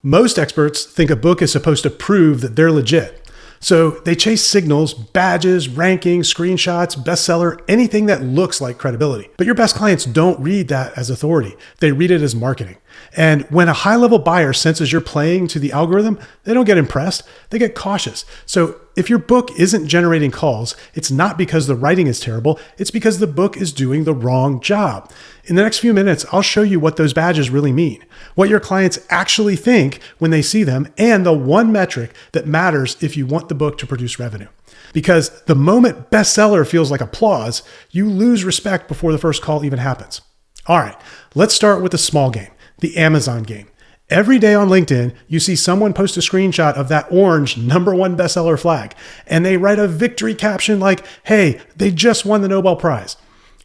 Most experts think a book is supposed to prove that they're legit. So they chase signals, badges, rankings, screenshots, bestseller, anything that looks like credibility. But your best clients don't read that as authority. They read it as marketing. And when a high-level buyer senses you're playing to the algorithm, they don't get impressed, they get cautious. So if your book isn't generating calls, it's not because the writing is terrible, it's because the book is doing the wrong job. In the next few minutes, I'll show you what those badges really mean, what your clients actually think when they see them, and the one metric that matters if you want the book to produce revenue. Because the moment bestseller feels like applause, you lose respect before the first call even happens. All right, let's start with the small game, the Amazon game. Every day on LinkedIn, you see someone post a screenshot of that orange #1 bestseller flag, and they write a victory caption like, hey, they just won the Nobel Prize.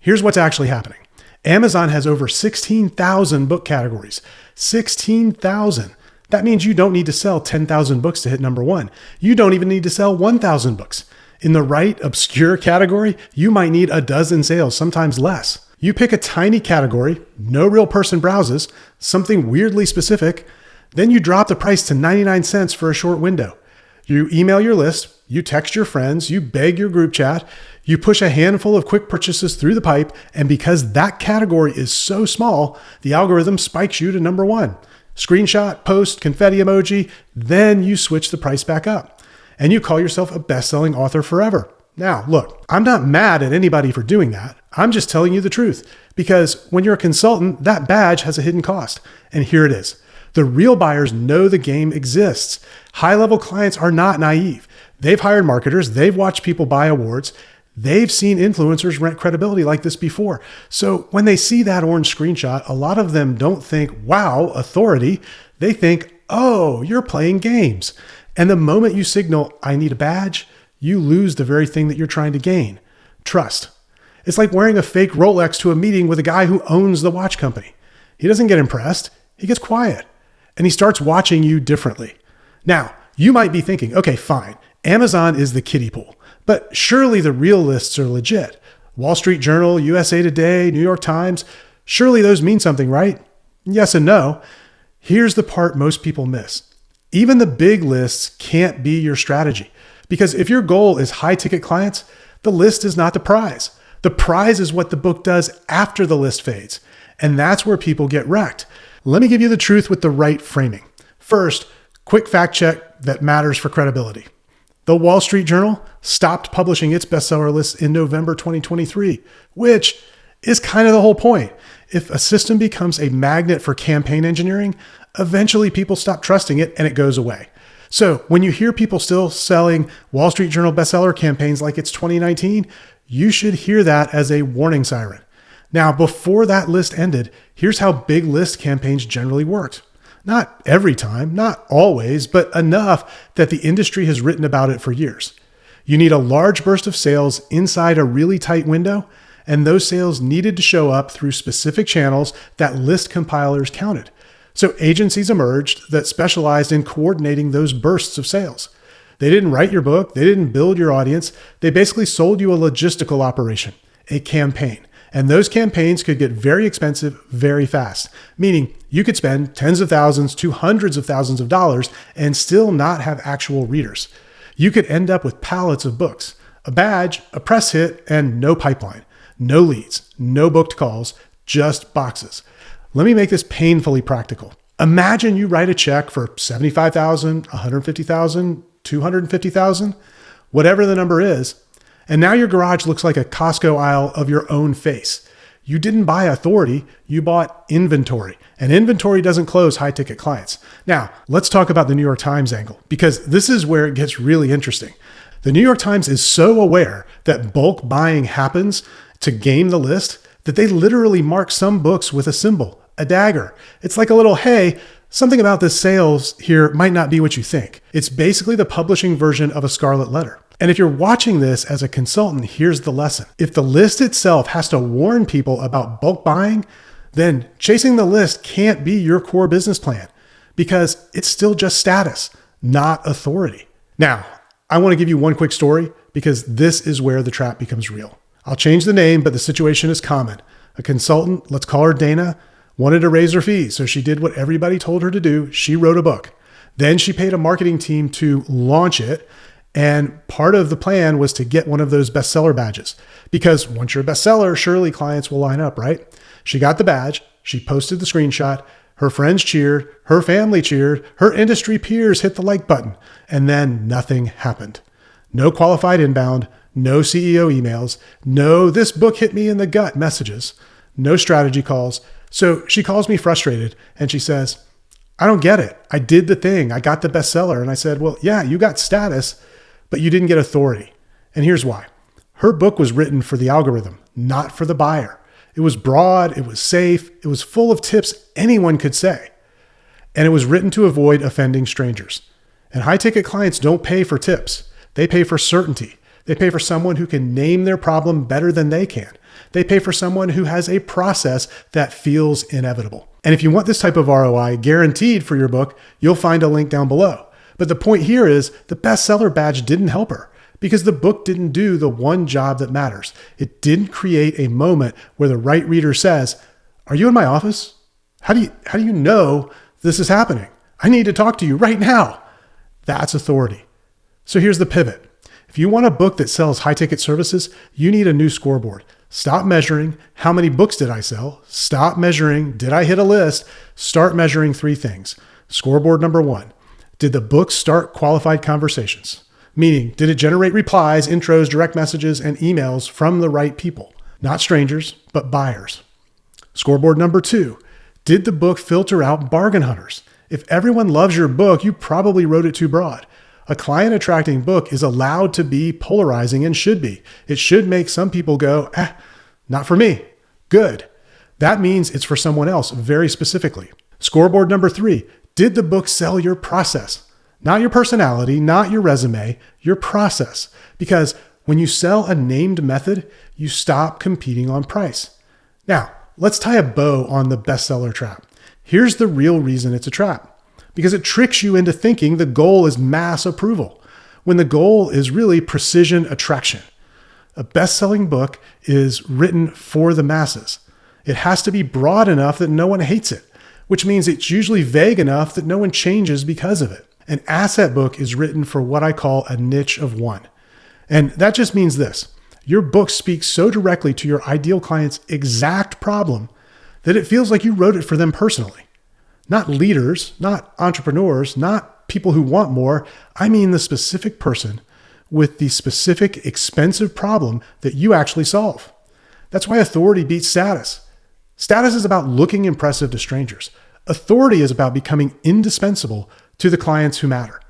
Here's what's actually happening. Amazon has over 16,000 book categories. 16,000. That means you don't need to sell 10,000 books to hit #1. You don't even need to sell 1,000 books. In the right obscure category, you might need a dozen sales, sometimes less. You pick a tiny category, no real person browses, something weirdly specific, then you drop the price to 99 cents for a short window. You email your list, you text your friends, you beg your group chat, you push a handful of quick purchases through the pipe, and because that category is so small, the algorithm spikes you to #1. Screenshot, post, confetti emoji, then you switch the price back up. And you call yourself a best-selling author forever. Now, look, I'm not mad at anybody for doing that. I'm just telling you the truth. Because when you're a consultant, that badge has a hidden cost. And here it is. The real buyers know the game exists. High-level clients are not naive. They've hired marketers. They've watched people buy awards. They've seen influencers rent credibility like this before. So when they see that orange screenshot, a lot of them don't think, wow, authority. They think, oh, you're playing games. And the moment you signal, I need a badge, you lose the very thing that you're trying to gain, trust. It's like wearing a fake Rolex to a meeting with a guy who owns the watch company. He doesn't get impressed. He gets quiet and he starts watching you differently. Now, you might be thinking, okay, fine. Amazon is the kiddie pool, but surely the real lists are legit. Wall Street Journal, USA Today, New York Times, surely those mean something, right? Yes and no. Here's the part most people miss. Even the big lists can't be your strategy. Because if your goal is high ticket clients, the list is not the prize. The prize is what the book does after the list fades. And that's where people get wrecked. Let me give you the truth with the right framing. First, quick fact check that matters for credibility. The Wall Street Journal stopped publishing its bestseller list in November 2023, which is kind of the whole point. If a system becomes a magnet for campaign engineering, eventually people stop trusting it and it goes away. So when you hear people still selling Wall Street Journal bestseller campaigns like it's 2019, you should hear that as a warning siren. Now, before that list ended, here's how big list campaigns generally worked. Not every time, not always, but enough that the industry has written about it for years. You need a large burst of sales inside a really tight window, and those sales needed to show up through specific channels that list compilers counted. So agencies emerged that specialized in coordinating those bursts of sales. They didn't write your book. They didn't build your audience. They basically sold you a logistical operation, a campaign. And those campaigns could get very expensive very fast, meaning you could spend tens of thousands to hundreds of thousands of dollars and still not have actual readers. You could end up with pallets of books, a badge, a press hit, and no pipeline, no leads, no booked calls, just boxes. Let me make this painfully practical. Imagine you write a check for $75,000, $150,000, $250,000, whatever the number is, and now your garage looks like a Costco aisle of your own face. You didn't buy authority, you bought inventory, and inventory doesn't close high-ticket clients. Now, let's talk about the New York Times angle, because this is where it gets really interesting. The New York Times is so aware that bulk buying happens to game the list that they literally mark some books with a symbol, a dagger. It's like a little, hey, something about this sales here might not be what you think. It's basically the publishing version of a scarlet letter. And if you're watching this as a consultant, here's the lesson. If the list itself has to warn people about bulk buying, then chasing the list can't be your core business plan because it's still just status, not authority. Now, I want to give you one quick story because this is where the trap becomes real. I'll change the name, but the situation is common. A consultant, let's call her Dana, Wanted to raise her fees, so she did what everybody told her to do. She wrote a book. Then she paid a marketing team to launch it. And part of the plan was to get one of those bestseller badges, because once you're a bestseller, surely clients will line up, right? She got the badge. She posted the screenshot. Her friends cheered. Her family cheered. Her industry peers hit the like button. And then nothing happened. No qualified inbound. No CEO emails. No, this book hit me in the gut messages. No strategy calls. So she calls me frustrated and she says, I don't get it. I did the thing. I got the bestseller. And I said, well, yeah, you got status, but you didn't get authority. And here's why. Her book was written for the algorithm, not for the buyer. It was broad, it was safe, it was full of tips anyone could say. And it was written to avoid offending strangers. And high-ticket clients don't pay for tips. They pay for certainty. They pay for someone who can name their problem better than they can. They pay for someone who has a process that feels inevitable. And if you want this type of ROI guaranteed for your book, you'll find a link down below. But the point here is the bestseller badge didn't help her because the book didn't do the one job that matters. It didn't create a moment where the right reader says, are you in my office? How do you know this is happening? I need to talk to you right now. That's authority. So here's the pivot. If you want a book that sells high-ticket services, you need a new scoreboard. Stop measuring how many books did I sell. Stop measuring did I hit a list. Start measuring 3 things. Scoreboard number 1. Did the book start qualified conversations? Meaning, did it generate replies, intros, direct messages, and emails from the right people? Not strangers, but buyers. Scoreboard number 2. Did the book filter out bargain hunters? If everyone loves your book, you probably wrote it too broad. A client-attracting book is allowed to be polarizing and should be. It should make some people go, not for me. Good. That means it's for someone else very specifically. Scoreboard number 3. Did the book sell your process? Not your personality, not your resume, your process. Because when you sell a named method, you stop competing on price. Now, let's tie a bow on the bestseller trap. Here's the real reason it's a trap. Because it tricks you into thinking the goal is mass approval, when the goal is really precision attraction. A best-selling book is written for the masses. It has to be broad enough that no one hates it, which means it's usually vague enough that no one changes because of it. An asset book is written for what I call a niche of one. And that just means this. Your book speaks so directly to your ideal client's exact problem that it feels like you wrote it for them personally. Not leaders, not entrepreneurs, not people who want more. I mean the specific person with the specific expensive problem that you actually solve. That's why authority beats status. Status is about looking impressive to strangers. Authority is about becoming indispensable to the clients who matter.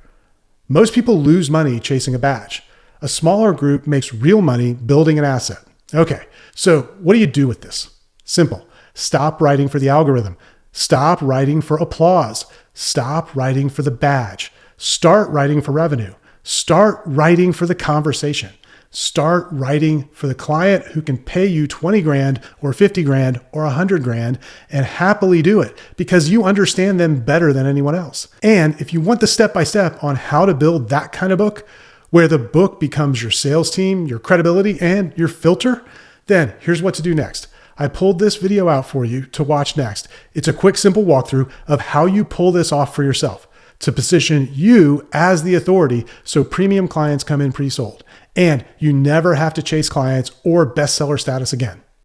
Most people lose money chasing a badge. A smaller group makes real money building an asset. Okay, so what do you do with this? Simple. Stop writing for the algorithm. Stop writing for applause. Stop writing for the badge. Start writing for revenue. Start writing for the conversation. Start writing for the client who can pay you 20 grand or 50 grand or 100 grand and happily do it because you understand them better than anyone else. And if you want the step-by-step on how to build that kind of book, where the book becomes your sales team, your credibility, and your filter, then here's what to do next. I pulled this video out for you to watch next. It's a quick, simple walkthrough of how you pull this off for yourself to position you as the authority so premium clients come in pre-sold. And you never have to chase clients or bestseller status again.